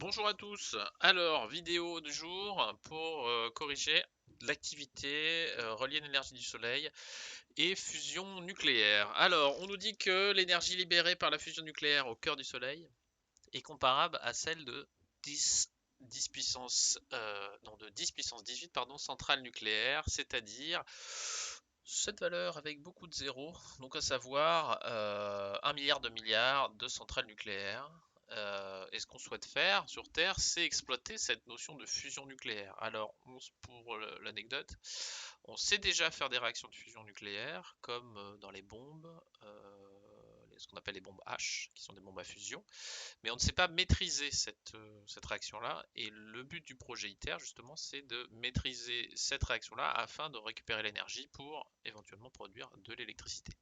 Bonjour à tous. Alors, vidéo du jour pour corriger l'activité reliée à l'énergie du soleil et fusion nucléaire. Alors, on nous dit que l'énergie libérée par la fusion nucléaire au cœur du soleil est comparable à celle de 10 puissance, non, de 10 puissance 18 pardon, centrales nucléaires, c'est-à-dire cette valeur avec beaucoup de zéros, donc à savoir 1 milliard de milliards de centrales nucléaires. Et ce qu'on souhaite faire sur Terre, c'est exploiter cette notion de fusion nucléaire. Alors, pour l'anecdote, on sait déjà faire des réactions de fusion nucléaire, comme dans les bombes, ce qu'on appelle les bombes H, qui sont des bombes à fusion, mais on ne sait pas maîtriser cette réaction-là. Et le but du projet ITER, justement, c'est de maîtriser cette réaction-là afin de récupérer l'énergie pour éventuellement produire de l'électricité.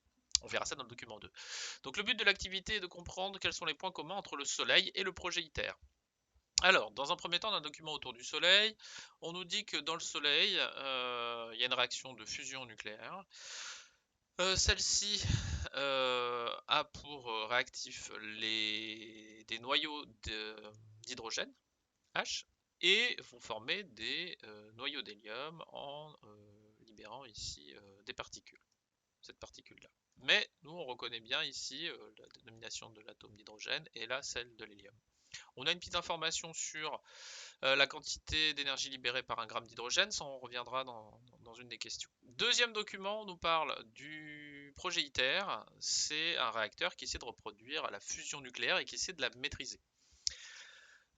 On verra ça dans le document 2. Donc le but de l'activité est de comprendre quels sont les points communs entre le Soleil et le projet ITER. Alors, dans un premier temps, dans un document autour du Soleil, on nous dit que dans le Soleil, il y a une réaction de fusion nucléaire. Celle-ci a pour réactif des noyaux d'hydrogène, H, et vont former des noyaux d'hélium en libérant ici des particules, cette particule-là. Mais nous, on reconnaît bien ici la dénomination de l'atome d'hydrogène et là celle de l'hélium. On a une petite information sur la quantité d'énergie libérée par un gramme d'hydrogène, ça on reviendra dans une des questions. Deuxième document, on nous parle du projet ITER, c'est un réacteur qui essaie de reproduire la fusion nucléaire et qui essaie de la maîtriser.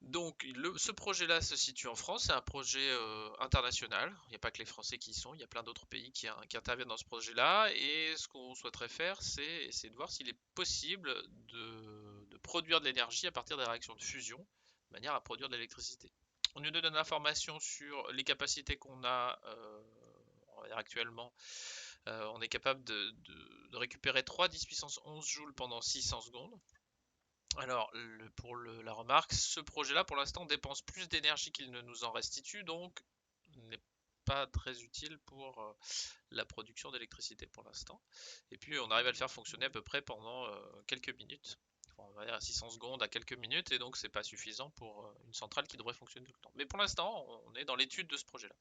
Donc ce projet-là se situe en France, c'est un projet international, il n'y a pas que les Français qui y sont, il y a plein d'autres pays qui interviennent dans ce projet-là, et ce qu'on souhaiterait faire, c'est essayer de voir s'il est possible de produire de l'énergie à partir des réactions de fusion, de manière à produire de l'électricité. On nous donne une information sur les capacités qu'on a actuellement. On est capable de récupérer 3 10 puissance 11 joules pendant 600 secondes. Alors, pour la remarque, ce projet-là, pour l'instant, dépense plus d'énergie qu'il ne nous en restitue, donc n'est pas très utile pour la production d'électricité pour l'instant. Et puis, on arrive à le faire fonctionner à peu près pendant quelques minutes. Enfin, on va dire à 600 secondes à quelques minutes, et donc c'est pas suffisant pour une centrale qui devrait fonctionner tout le temps. Mais pour l'instant, on est dans l'étude de ce projet-là.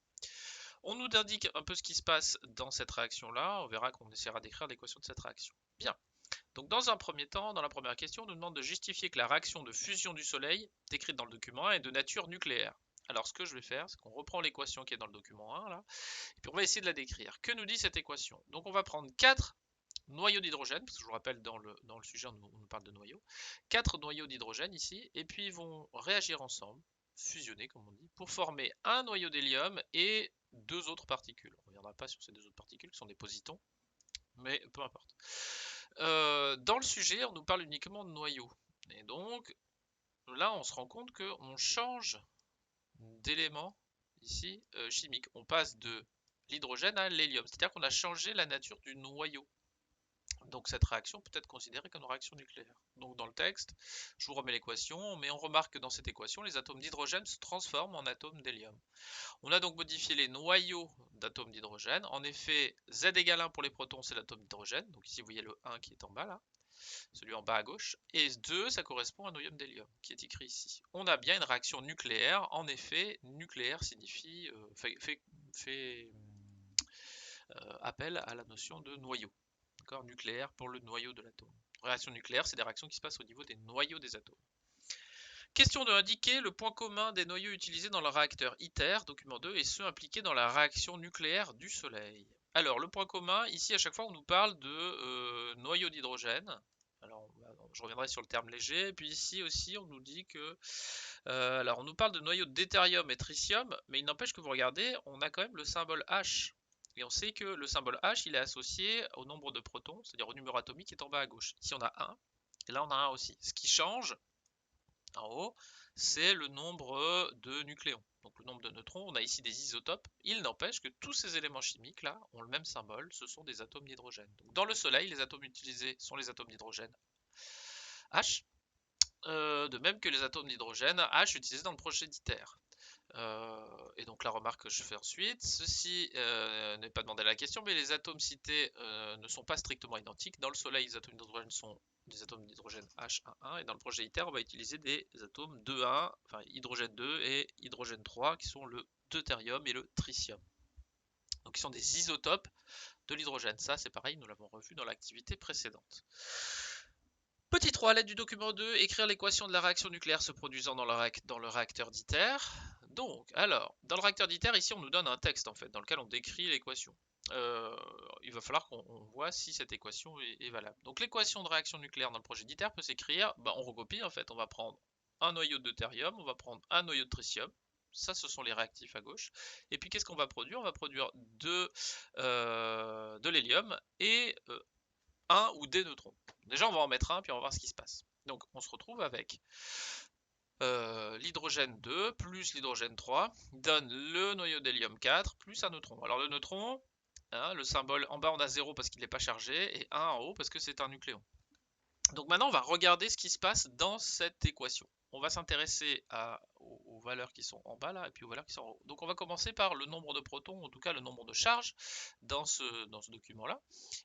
On nous indique un peu ce qui se passe dans cette réaction-là. On verra qu'on essaiera d'écrire l'équation de cette réaction. Bien. Donc dans un premier temps, dans la première question, on nous demande de justifier que la réaction de fusion du Soleil, décrite dans le document 1, est de nature nucléaire. Alors ce que je vais faire, c'est qu'on reprend l'équation qui est dans le document 1, là, et puis on va essayer de la décrire. Que nous dit cette équation? Donc on va prendre 4 noyaux d'hydrogène, parce que je vous rappelle, dans le sujet, on nous parle de noyaux. 4 noyaux d'hydrogène ici, et puis ils vont réagir ensemble, fusionner comme on dit, pour former un noyau d'hélium et deux autres particules. On ne reviendra pas sur ces deux autres particules, qui sont des positons, mais peu importe. Dans le sujet, on nous parle uniquement de noyaux. Et donc, là, on se rend compte qu'on change d'élément ici chimique. On passe de l'hydrogène à l'hélium. C'est-à-dire qu'on a changé la nature du noyau. Donc cette réaction peut être considérée comme une réaction nucléaire. Donc dans le texte, je vous remets l'équation, mais on remarque que dans cette équation, les atomes d'hydrogène se transforment en atomes d'hélium. On a donc modifié les noyaux d'atomes d'hydrogène. En effet, Z égale 1 pour les protons, c'est l'atome d'hydrogène. Donc ici, vous voyez le 1 qui est en bas là, celui en bas à gauche. Et 2, ça correspond à un noyau d'hélium, qui est écrit ici. On a bien une réaction nucléaire. En effet, nucléaire signifie, fait appel à la notion de noyau. Nucléaire pour le noyau de l'atome. Réaction nucléaire, c'est des réactions qui se passent au niveau des noyaux des atomes. Question de indiquer le point commun des noyaux utilisés dans le réacteur ITER, document 2, et ceux impliqués dans la réaction nucléaire du Soleil. Alors, le point commun, ici, à chaque fois, on nous parle de noyaux d'hydrogène. Alors, je reviendrai sur le terme léger. Et puis ici aussi, on nous dit que... alors, on nous parle de noyaux de deutérium et tritium, mais il n'empêche que vous regardez, on a quand même le symbole H. Et on sait que le symbole H, il est associé au nombre de protons, c'est-à-dire au numéro atomique qui est en bas à gauche. Ici, on a 1, et là, on a 1 aussi. Ce qui change, en haut, c'est le nombre de nucléons. Donc le nombre de neutrons, on a ici des isotopes. Il n'empêche que tous ces éléments chimiques là ont le même symbole, ce sont des atomes d'hydrogène. Donc dans le Soleil, les atomes utilisés sont les atomes d'hydrogène H, de même que les atomes d'hydrogène H utilisés dans le projet d'ITER. Et donc la remarque que je fais ensuite, ceci n'est pas demandé à la question, mais les atomes cités ne sont pas strictement identiques. Dans le Soleil, les atomes d'hydrogène sont des atomes d'hydrogène H11, et dans le projet ITER, on va utiliser des atomes 2,1, enfin hydrogène 2 et hydrogène 3, qui sont le deutérium et le tritium. Donc ils sont des isotopes de l'hydrogène. Ça, c'est pareil, nous l'avons revu dans l'activité précédente. Petit 3, à l'aide du document 2, écrire l'équation de la réaction nucléaire se produisant dans le réacteur d'ITER. Donc, alors, dans le réacteur d'ITER, ici, on nous donne un texte, en fait, dans lequel on décrit l'équation. Il va falloir qu'on voit si cette équation est valable. Donc, l'équation de réaction nucléaire dans le projet d'ITER peut s'écrire, on recopie, en fait, on va prendre un noyau de deutérium, on va prendre un noyau de tritium. Ça, ce sont les réactifs à gauche. Et puis, qu'est-ce qu'on va produire? On va produire de l'hélium et un ou des neutrons. Déjà, on va en mettre un, puis on va voir ce qui se passe. Donc, on se retrouve avec l'hydrogène 2 plus l'hydrogène 3 donne le noyau d'hélium 4 plus un neutron. Alors, le neutron, hein, le symbole en bas, on a 0 parce qu'il n'est pas chargé, et 1 en haut parce que c'est un nucléon. Donc, maintenant, on va regarder ce qui se passe dans cette équation. On va s'intéresser aux valeurs qui sont en bas là, et puis aux valeurs qui sont en haut. Donc on va commencer par le nombre de protons, en tout cas le nombre de charges dans ce document là.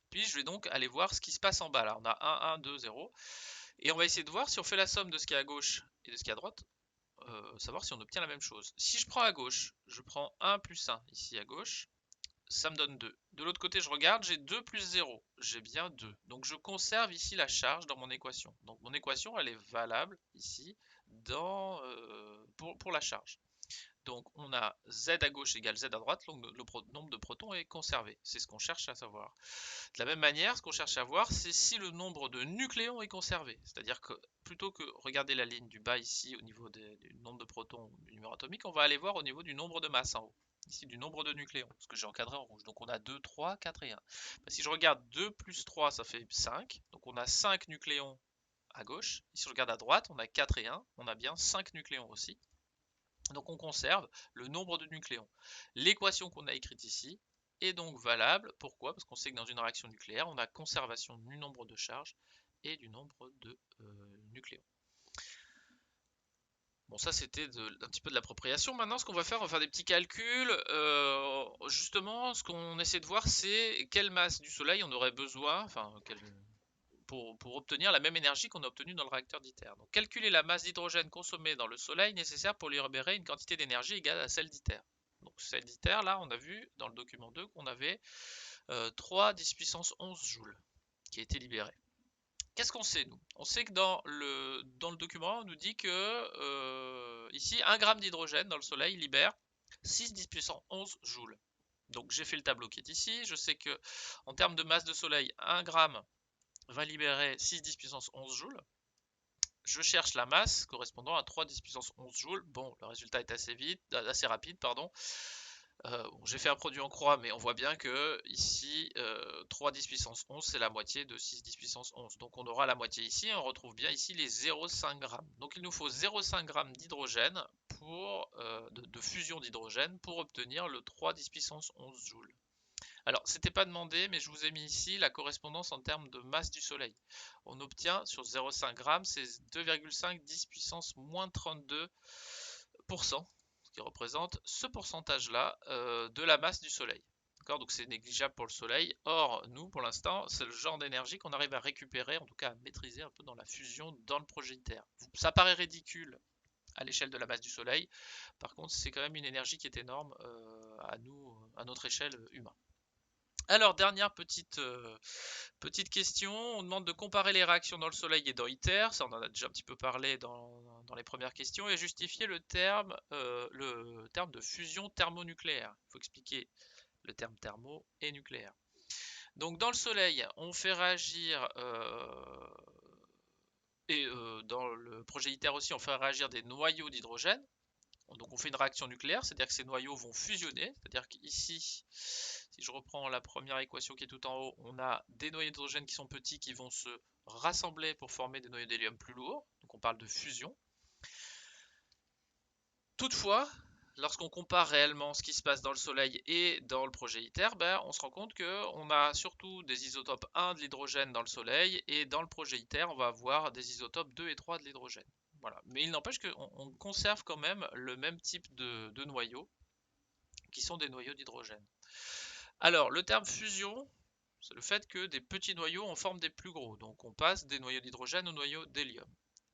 Puis je vais donc aller voir ce qui se passe en bas là. On a 1, 1, 2, 0. Et on va essayer de voir si on fait la somme de ce qui est à gauche et de ce qui est à droite, savoir si on obtient la même chose. Si je prends à gauche, je prends 1 plus 1 ici à gauche, ça me donne 2. De l'autre côté, je regarde, j'ai 2 plus 0, j'ai bien 2. Donc je conserve ici la charge dans mon équation. Donc mon équation, elle est valable ici pour la charge. Donc on a Z à gauche égale Z à droite, donc le nombre de protons est conservé. C'est ce qu'on cherche à savoir. De la même manière, ce qu'on cherche à voir, c'est si le nombre de nucléons est conservé. C'est-à-dire que plutôt que regarder la ligne du bas ici au niveau du nombre de protons, du numéro atomique, on va aller voir au niveau du nombre de masses en haut. Ici du nombre de nucléons, ce que j'ai encadré en rouge. Donc on a 2, 3, 4 et 1. Si je regarde 2 plus 3, ça fait 5. Donc on a 5 nucléons à gauche. Et si je regarde à droite, on a 4 et 1. On a bien 5 nucléons aussi. Donc on conserve le nombre de nucléons. L'équation qu'on a écrite ici est donc valable. Pourquoi? Parce qu'on sait que dans une réaction nucléaire, on a conservation du nombre de charges et du nombre de nucléons. Bon, ça c'était un petit peu de l'appropriation. Maintenant, ce qu'on va faire, on va faire des petits calculs. Justement, ce qu'on essaie de voir, c'est quelle masse du Soleil on aurait besoin, pour obtenir la même énergie qu'on a obtenue dans le réacteur d'ITER. Donc, calculer la masse d'hydrogène consommée dans le Soleil nécessaire pour lui libérer une quantité d'énergie égale à celle d'ITER. Donc, celle d'ITER, là, on a vu dans le document 2 qu'on avait 3 10 puissance 11 joules qui a été libérée. Qu'est-ce qu'on sait, nous? On sait que dans le document, on nous dit que ici, 1 gramme d'hydrogène dans le Soleil libère 6 10 puissance 11 joules. Donc j'ai fait le tableau qui est ici. Je sais que en termes de masse de Soleil, 1 gramme va libérer 6 10 puissance 11 joules. Je cherche la masse correspondant à 3 10 puissance 11 joules. Bon, le résultat est assez rapide, pardon. J'ai fait un produit en croix, mais on voit bien que ici, 3 10 puissance 11, c'est la moitié de 6 10 puissance 11. Donc on aura la moitié ici, et on retrouve bien ici les 0,5 g. Donc il nous faut 0,5 g d'hydrogène de fusion d'hydrogène pour obtenir le 3 10 puissance 11 joules. Alors, c'était pas demandé, mais je vous ai mis ici la correspondance en termes de masse du Soleil. On obtient sur 0,5 g, c'est 2,5 10 puissance moins 32%, ce qui représente ce pourcentage-là de la masse du Soleil. Donc c'est négligeable pour le Soleil. Or, nous, pour l'instant, c'est le genre d'énergie qu'on arrive à récupérer, en tout cas à maîtriser un peu dans la fusion dans le projet ITER. Ça paraît ridicule à l'échelle de la masse du Soleil. Par contre, c'est quand même une énergie qui est énorme à notre échelle humaine. Alors, dernière petite question, on demande de comparer les réactions dans le Soleil et dans ITER, ça on en a déjà un petit peu parlé dans les premières questions, et justifier le terme de fusion thermonucléaire. Il faut expliquer le terme thermo et nucléaire. Donc dans le Soleil, on fait réagir, dans le projet ITER aussi, on fait réagir des noyaux d'hydrogène. Donc on fait une réaction nucléaire, c'est-à-dire que ces noyaux vont fusionner, c'est-à-dire qu'ici, si je reprends la première équation qui est tout en haut, on a des noyaux d'hydrogène qui sont petits qui vont se rassembler pour former des noyaux d'hélium plus lourds, donc on parle de fusion. Toutefois, lorsqu'on compare réellement ce qui se passe dans le Soleil et dans le projet ITER, on se rend compte qu'on a surtout des isotopes 1 de l'hydrogène dans le Soleil, et dans le projet ITER, on va avoir des isotopes 2 et 3 de l'hydrogène. Voilà. Mais il n'empêche qu'on conserve quand même le même type de noyaux, qui sont des noyaux d'hydrogène. Alors, le terme fusion, c'est le fait que des petits noyaux en forment des plus gros. Donc on passe des noyaux d'hydrogène aux noyaux d'hélium.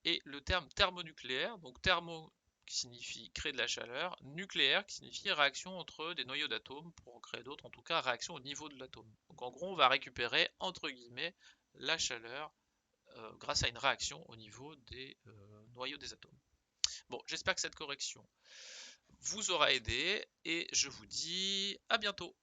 Et le terme thermonucléaire, donc thermo qui signifie créer de la chaleur, nucléaire qui signifie réaction entre des noyaux d'atomes pour en créer d'autres, en tout cas réaction au niveau de l'atome. Donc en gros on va récupérer entre guillemets la chaleur grâce à une réaction au niveau des noyaux des atomes. Bon, j'espère que cette correction vous aura aidé et je vous dis à bientôt.